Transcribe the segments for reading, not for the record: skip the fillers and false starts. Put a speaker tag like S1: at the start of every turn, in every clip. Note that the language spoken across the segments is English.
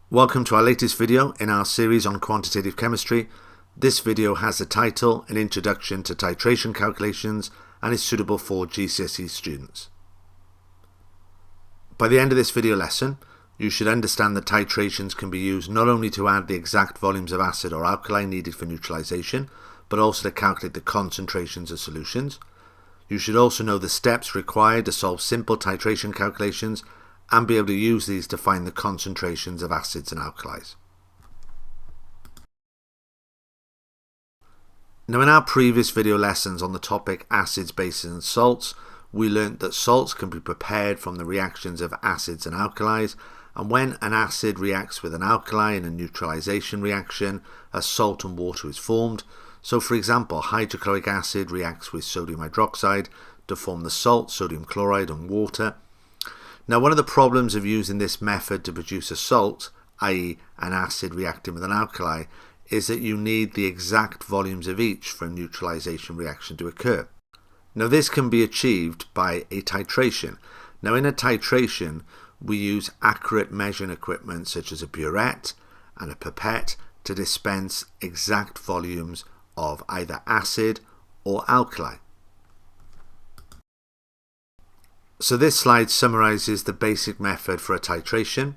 S1: Welcome to our latest video in our series on quantitative chemistry. This video has the title An Introduction to Titration Calculations and is suitable for GCSE students. By the end of this video lesson, you should understand that titrations can be used not only to add the exact volumes of acid or alkali needed for neutralisation, but also to calculate the concentrations of solutions. You should also know the steps required to solve simple titration calculations and be able to use these to find the concentrations of acids and alkalis. Now, in our previous video lessons on the topic acids, bases and salts, we learnt that salts can be prepared from the reactions of acids and alkalis, and when an acid reacts with an alkali in a neutralisation reaction, a salt and water is formed. So for example, hydrochloric acid reacts with sodium hydroxide to form the salt, sodium chloride and water. Now, one of the problems of using this method to produce a salt, i.e. an acid reacting with an alkali, is that you need the exact volumes of each for a neutralisation reaction to occur. Now, this can be achieved by a titration. Now, in a titration, we use accurate measuring equipment such as a burette and a pipette to dispense exact volumes of either acid or alkali. So this slide summarises the basic method for a titration.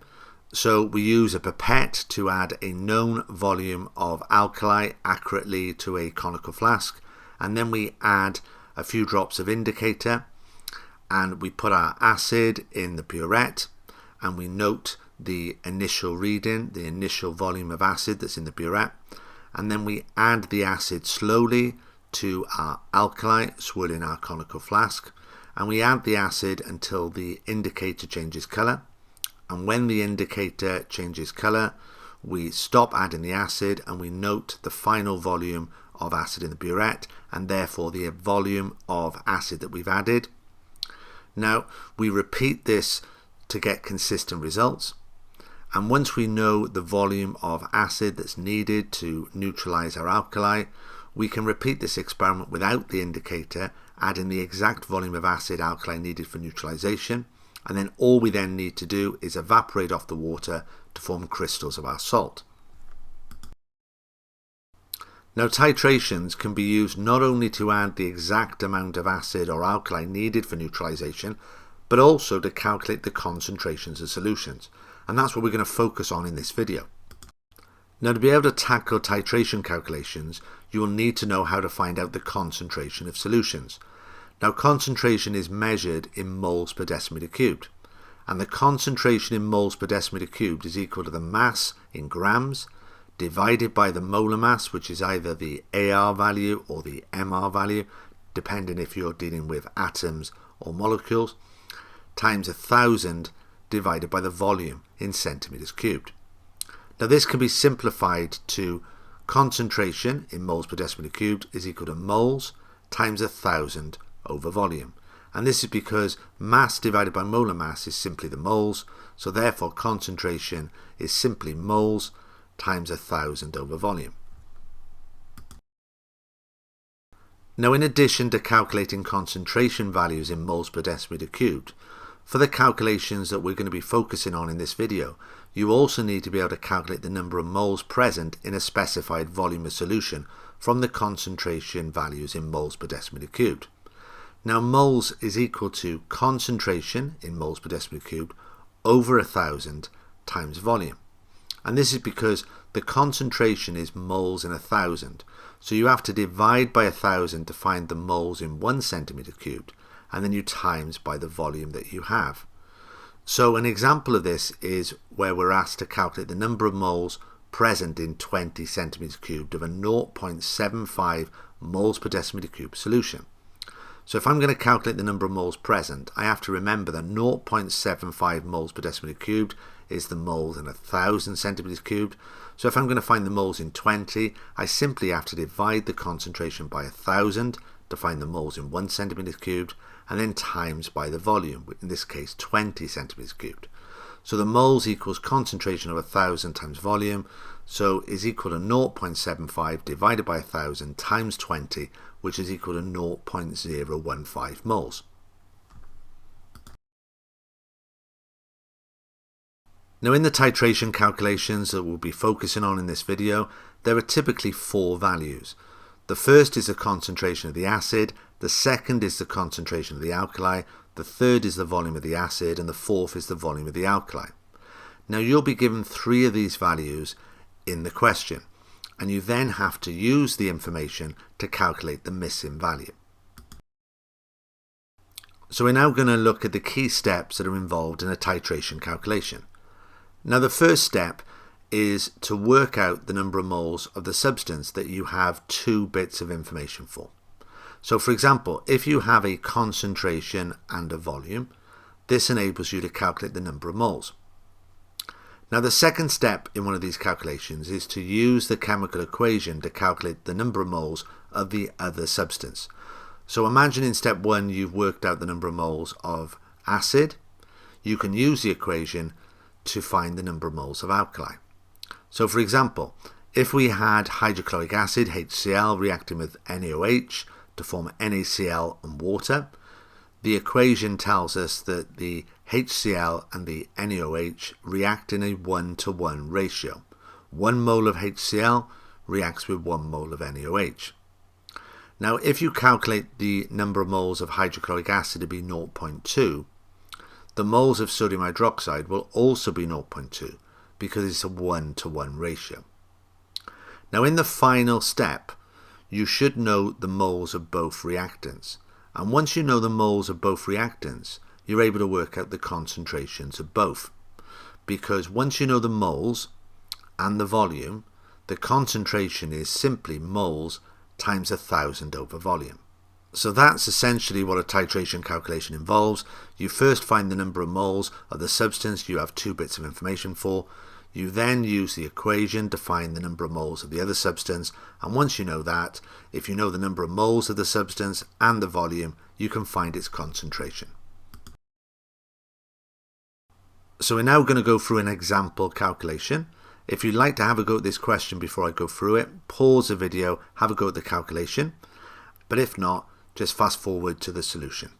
S1: So we use a pipette to add a known volume of alkali accurately to a conical flask, and then we add a few drops of indicator and we put our acid in the burette and we note the initial reading, the initial volume of acid that's in the burette, and then we add the acid slowly to our alkali swirling our conical flask. And we add the acid until the indicator changes colour, and when the indicator changes colour we stop adding the acid and we note the final volume of acid in the burette and therefore the volume of acid that we've added. Now we repeat this to get consistent results, and once we know the volume of acid that's needed to neutralise our alkali, we can repeat this experiment without the indicator, adding the exact volume of acid alkali needed for neutralisation, and then all we then need to do is evaporate off the water to form crystals of our salt. Now, titrations can be used not only to add the exact amount of acid or alkali needed for neutralisation, but also to calculate the concentrations of solutions, and that's what we're going to focus on in this video. Now, to be able to tackle titration calculations, you will need to know how to find out the concentration of solutions. Now, concentration is measured in moles per decimeter cubed, and the concentration in moles per decimeter cubed is equal to the mass in grams divided by the molar mass, which is either the AR value or the MR value, depending if you're dealing with atoms or molecules, times 1,000 divided by the volume in centimeters cubed. Now, this can be simplified to concentration in moles per decimeter cubed is equal to moles times 1,000 over volume. And this is because mass divided by molar mass is simply the moles, so therefore concentration is simply moles times 1,000 over volume. Now, in addition to calculating concentration values in moles per decimeter cubed, for the calculations that we're going to be focusing on in this video, you also need to be able to calculate the number of moles present in a specified volume of solution from the concentration values in moles per decimeter cubed. Now, moles is equal to concentration in moles per decimeter cubed over 1,000 times volume. And this is because the concentration is moles in 1,000. So you have to divide by 1,000 to find the moles in 1 centimeter cubed, and then you times by the volume that you have. So an example of this is where we're asked to calculate the number of moles present in 20 centimeters cubed of a 0.75 moles per decimeter cubed solution. So if I'm going to calculate the number of moles present, I have to remember that 0.75 moles per decimeter cubed is the moles in 1,000 centimeters cubed. So if I'm going to find the moles in 20, I simply have to divide the concentration by 1,000 to find the moles in 1 centimeter cubed, and then times by the volume, in this case 20 centimeters cubed. So the moles equals concentration of 1,000 times volume, so is equal to 0.75 divided by 1,000 times 20, which is equal to 0.015 moles. Now in the titration calculations that we'll be focusing on in this video, there are typically 4 values. The first is the concentration of the acid, the second is the concentration of the alkali, the third is the volume of the acid, and the fourth is the volume of the alkali. Now you'll be given 3 of these values in the question, and you then have to use the information to calculate the missing value. So we're now going to look at the key steps that are involved in a titration calculation. Now the first step is to work out the number of moles of the substance that you have 2 bits of information for. So for example, if you have a concentration and a volume, this enables you to calculate the number of moles. Now the second step in one of these calculations is to use the chemical equation to calculate the number of moles of the other substance. So imagine in step 1 you've worked out the number of moles of acid. You can use the equation to find the number of moles of alkali. So for example, if we had hydrochloric acid, HCl, reacting with NaOH to form NaCl and water, the equation tells us that the HCl and the NaOH react in a 1-to-1 ratio. 1 mole of HCl reacts with 1 mole of NaOH. Now if you calculate the number of moles of hydrochloric acid to be 0.2, the moles of sodium hydroxide will also be 0.2 because it's a 1-to-1 ratio. Now in the final step, you should know the moles of both reactants. And once you know the moles of both reactants, you're able to work out the concentrations of both. Because once you know the moles and the volume, the concentration is simply moles times 1,000 over volume. So that's essentially what a titration calculation involves. You first find the number of moles of the substance you have 2 bits of information for. You then use the equation to find the number of moles of the other substance, and once you know that, if you know the number of moles of the substance and the volume, you can find its concentration. So we're now going to go through an example calculation. If you'd like to have a go at this question before I go through it, pause the video, have a go at the calculation, but if not, just fast forward to the solution.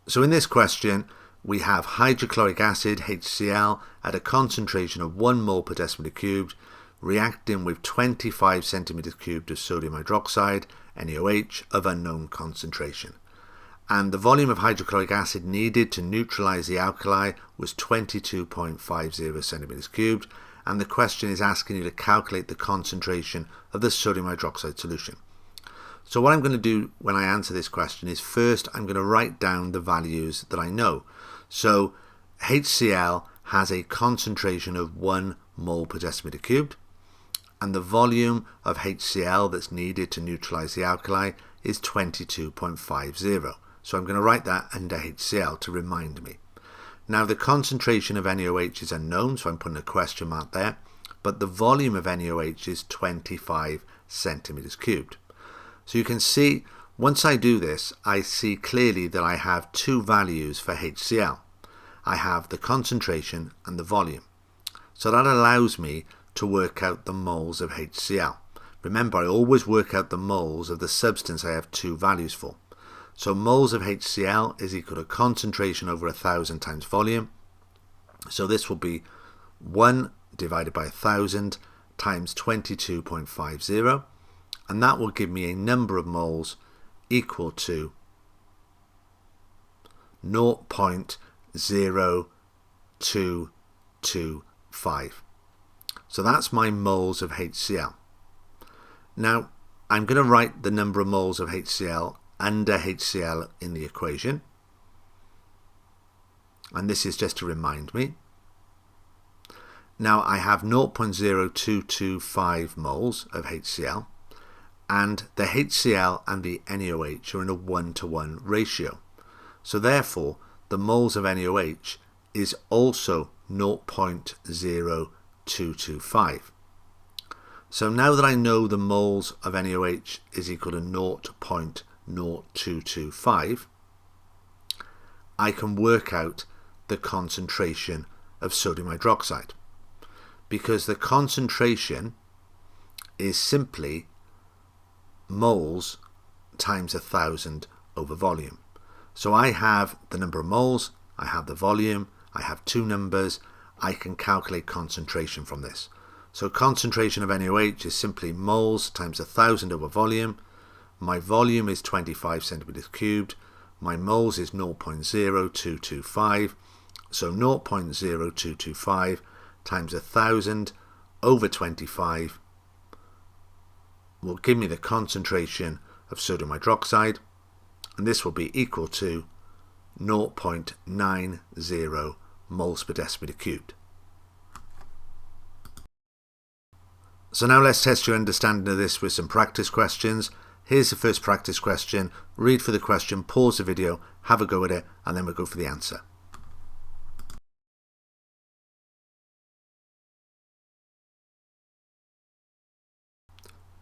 S1: So in this question, we have hydrochloric acid, HCl, at a concentration of 1 mole per decimeter cubed, reacting with 25 centimeters cubed of sodium hydroxide, NaOH, of unknown concentration. And the volume of hydrochloric acid needed to neutralize the alkali was 22.50 centimeters cubed, and the question is asking you to calculate the concentration of the sodium hydroxide solution. So what I'm going to do when I answer this question is first I'm going to write down the values that I know. So HCl has a concentration of 1 mole per decimeter cubed, and the volume of HCl that's needed to neutralize the alkali is 22.50. So I'm going to write that under HCl to remind me. Now the concentration of NaOH is unknown, so I'm putting a question mark there, but the volume of NaOH is 25 centimeters cubed. So you can see, once I do this, I see clearly that I have 2 values for HCl. I have the concentration and the volume. So that allows me to work out the moles of HCl. Remember, I always work out the moles of the substance I have 2 values for. So moles of HCl is equal to concentration over 1,000 times volume. So this will be 1 divided by 1,000 times 22.50. And that will give me a number of moles equal to 0.0225. So that's my moles of HCl. Now I'm going to write the number of moles of HCl under HCl in the equation, and this is just to remind me. Now I have 0.0225 moles of HCl, and the HCl and the NaOH are in a 1-to-1 ratio. So therefore, the moles of NaOH is also 0.0225. So now that I know the moles of NaOH is equal to 0.0225, I can work out the concentration of sodium hydroxide, because the concentration is simply moles times 1,000 over volume. So I have the number of moles, I have the volume, I have two numbers, I can calculate concentration from this. So concentration of NaOH is simply moles times 1,000 over volume. My volume is 25 centimeters cubed. My moles is 0.0225. So 0.0225 times 1,000 over 25 will give me the concentration of sodium hydroxide, and this will be equal to 0.90 moles per decimeter cubed. So now let's test your understanding of this with some practice questions. Here's the first practice question. Read for the question, pause the video, have a go at it, and then we'll go for the answer.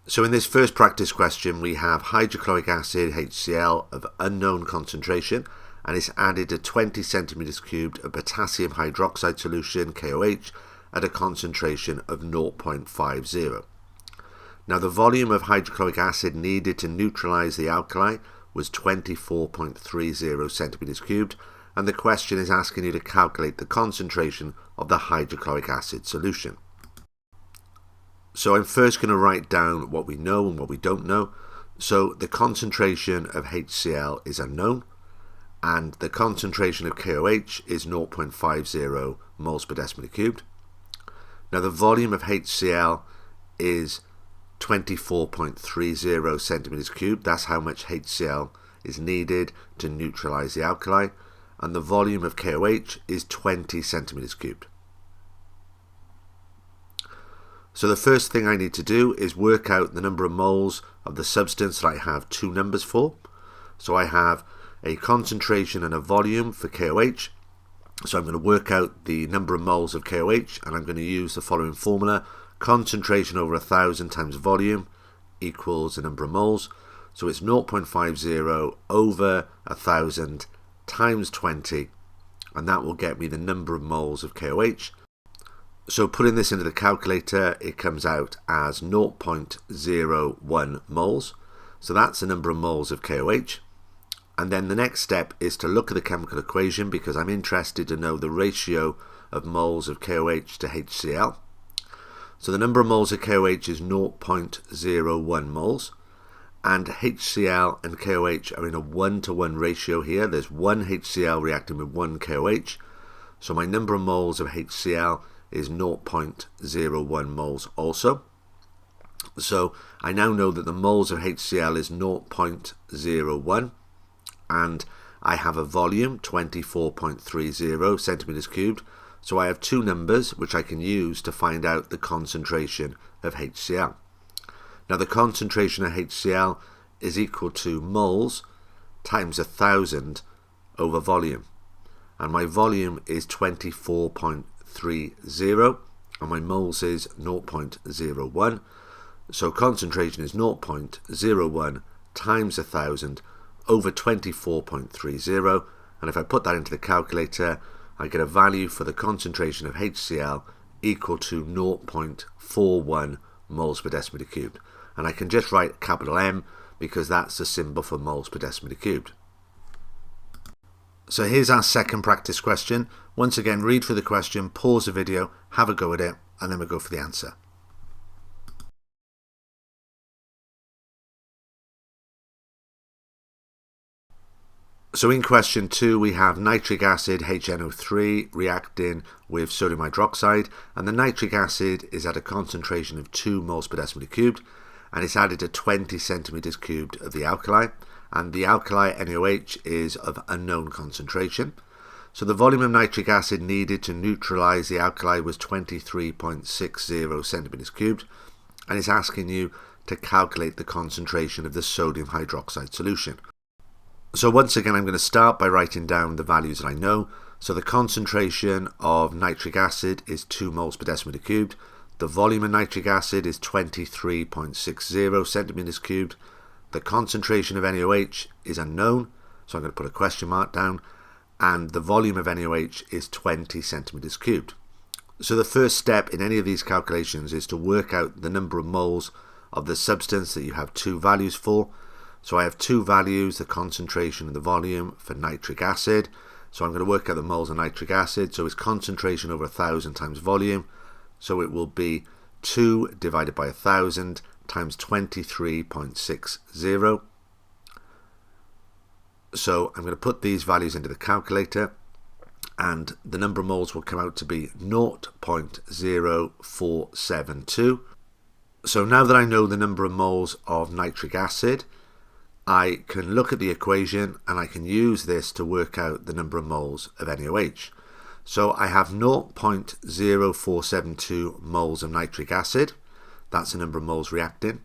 S1: So in this first practice question, we have hydrochloric acid, HCl, of unknown concentration, and it's added to 20 centimeters cubed of potassium hydroxide solution, KOH, at a concentration of 0.50. Now the volume of hydrochloric acid needed to neutralize the alkali was 24.30 centimeters cubed, and the question is asking you to calculate the concentration of the hydrochloric acid solution. So I'm first going to write down what we know and what we don't know. So the concentration of HCl is unknown, and the concentration of KOH is 0.50 moles per decimeter cubed. Now the volume of HCl is 24.30 centimeters cubed. That's how much HCl is needed to neutralize the alkali, and the volume of KOH is 20 centimeters cubed. So the first thing I need to do is work out the number of moles of the substance that I have two numbers for. So I have a concentration and a volume for KOH. So I'm going to work out the number of moles of KOH, and I'm going to use the following formula. Concentration over 1,000 times volume equals the number of moles. So it's 0.50 over 1,000 times 20, and that will get me the number of moles of KOH. So putting this into the calculator, it comes out as 0.01 moles. So that's the number of moles of KOH. And then the next step is to look at the chemical equation, because I'm interested to know the ratio of moles of KOH to HCl. So the number of moles of KOH is 0.01 moles. And HCl and KOH are in a 1-to-1 ratio here. There's one HCl reacting with one KOH. So my number of moles of HCl is 0.01 moles also. So I now know that the moles of HCl is 0.01, and I have a volume 24.30 centimeters cubed. So I have two numbers which I can use to find out the concentration of HCl. Now the concentration of HCl is equal to moles times 1,000 over volume, and my volume is 24.30 and my moles is 0.01. So concentration is 0.01 times 1,000 over 24.30, and if I put that into the calculator, I get a value for the concentration of HCl equal to 0.41 moles per decimeter cubed. And I can just write capital M because that's the symbol for moles per decimeter cubed. So here's our second practice question. Once again, read through the question, pause the video, have a go at it, and then we'll go for the answer. So in question 2, we have nitric acid HNO3 reacting with sodium hydroxide, and the nitric acid is at a concentration of 2 moles per decimeter cubed, and it's added to 20 centimeters cubed of the alkali, and the alkali NaOH is of unknown concentration. So the volume of nitric acid needed to neutralize the alkali was 23.60 centimeters cubed, and it's asking you to calculate the concentration of the sodium hydroxide solution. So once again, I'm going to start by writing down the values that I know. So the concentration of nitric acid is 2 moles per decimeter cubed. The volume of nitric acid is 23.60 centimeters cubed. The concentration of NaOH is unknown, so I'm going to put a question mark down. And the volume of NaOH is 20 centimeters cubed. So the first step in any of these calculations is to work out the number of moles of the substance that you have two values for. So I have two values, the concentration and the volume for nitric acid. So I'm going to work out the moles of nitric acid. So it's concentration over 1,000 times volume. So it will be 2 divided by 1,000 times 23.60. So I'm going to put these values into the calculator, and the number of moles will come out to be 0.0472. So now that I know the number of moles of nitric acid, I can look at the equation and I can use this to work out the number of moles of NaOH. So I have 0.0472 moles of nitric acid. That's the number of moles reacting.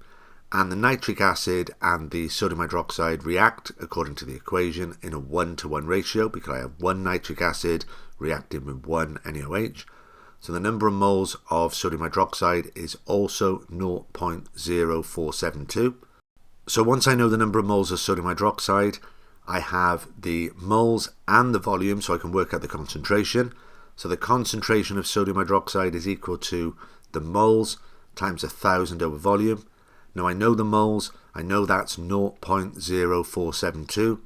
S1: And the nitric acid and the sodium hydroxide react according to the equation in a 1-to-1 ratio, because I have one nitric acid reacting with one NaOH. So the number of moles of sodium hydroxide is also 0.0472. So once I know the number of moles of sodium hydroxide, I have the moles and the volume, so I can work out the concentration. So the concentration of sodium hydroxide is equal to the moles times 1,000 over volume. Now I know the moles, I know that's 0.0472.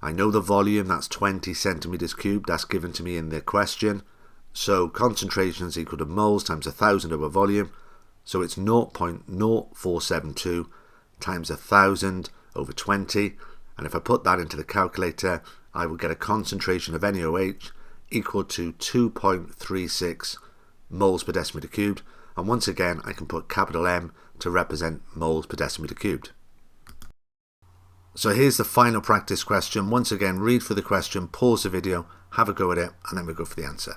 S1: I know the volume, that's 20 centimeters cubed, that's given to me in the question. So concentration is equal to moles times 1,000 over volume. So it's 0.0472 times 1,000 over 20. And if I put that into the calculator, I will get a concentration of NaOH equal to 2.36 moles per decimeter cubed. And once again, I can put capital M to represent moles per decimeter cubed. So here's the final practice question. Once again, read for the question, pause the video, have a go at it, and then we'll go for the answer.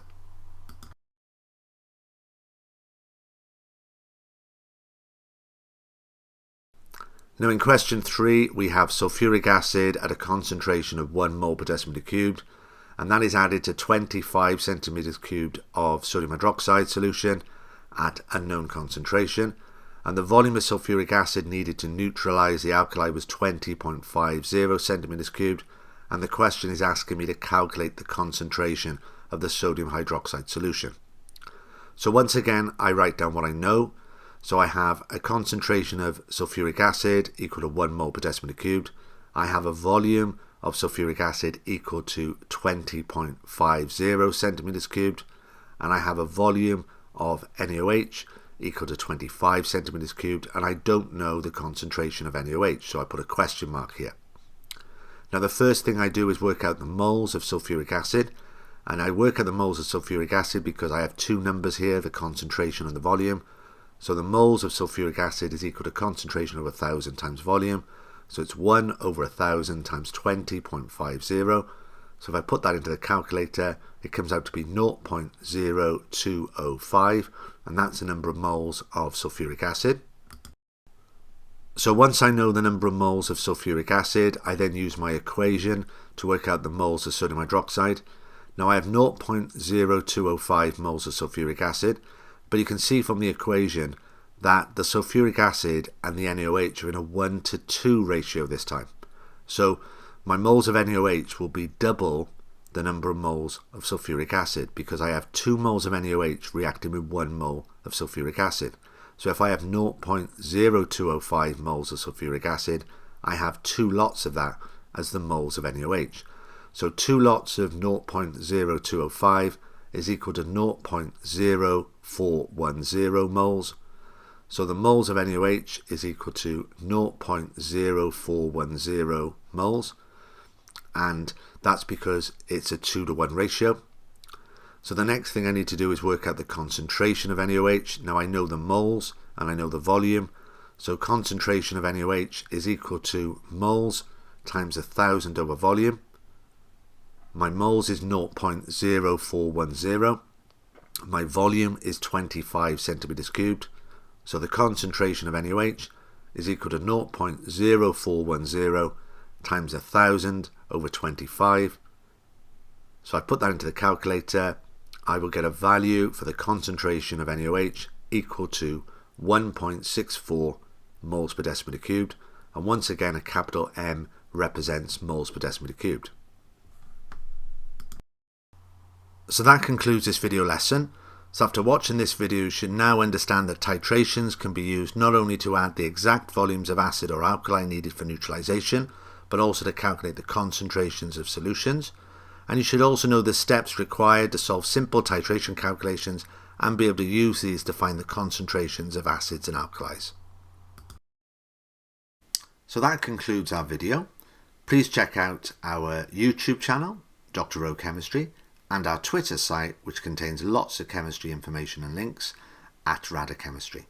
S1: Now in question 3, we have sulfuric acid at a concentration of 1 mole per decimeter cubed, and that is added to 25 centimeters cubed of sodium hydroxide solution at unknown concentration, and the volume of sulfuric acid needed to neutralize the alkali was 20.50 centimeters cubed, and the question is asking me to calculate the concentration of the sodium hydroxide solution. So once again, I write down what I know. So I have a concentration of sulfuric acid equal to 1 mole per decimeter cubed. I have a volume of sulfuric acid equal to 20.50 centimeters cubed, and I have a volume of NaOH equal to 25 centimeters cubed, and I don't know the concentration of NaOH, so I put a question mark here. Now the first thing I do is work out the moles of sulfuric acid, and I work out the moles of sulfuric acid because I have two numbers here, the concentration and the volume. So the moles of sulfuric acid is equal to concentration over 1,000 times volume, so it's 1 over 1,000 times 20.50. So if I put that into the calculator, it comes out to be 0.0205, and that's the number of moles of sulfuric acid. So once I know the number of moles of sulfuric acid, I then use my equation to work out the moles of sodium hydroxide. Now I have 0.0205 moles of sulfuric acid, but you can see from the equation that the sulfuric acid and the NaOH are in a 1-to-2 ratio this time. So my moles of NaOH will be double the number of moles of sulfuric acid because I have 2 moles of NaOH reacting with 1 mole of sulfuric acid. So if I have 0.0205 moles of sulfuric acid, I have 2 lots of that as the moles of NaOH. So 2 lots of 0.0205 is equal to 0.0410 moles. So the moles of NaOH is equal to 0.0410 moles, and that's because it's a 2-to-1 ratio. So the next thing I need to do is work out the concentration of NaOH. Now I know the moles and I know the volume, so concentration of NaOH is equal to moles times 1,000 over volume. My moles is 0.0410. My volume is 25 centimeters cubed. So the concentration of NaOH is equal to 0.0410 times 1,000 over 25. So I put that into the calculator. I will get a value for the concentration of NaOH equal to 1.64 moles per decimeter cubed. And once again, a capital M represents moles per decimeter cubed. So that concludes this video lesson. So after watching this video, you should now understand that titrations can be used not only to add the exact volumes of acid or alkali needed for neutralisation, but also to calculate the concentrations of solutions. And you should also know the steps required to solve simple titration calculations and be able to use these to find the concentrations of acids and alkalis. So that concludes our video. Please check out our YouTube channel, Dr. O Chemistry, and our Twitter site, which contains lots of chemistry information and links, @RadaChemistry.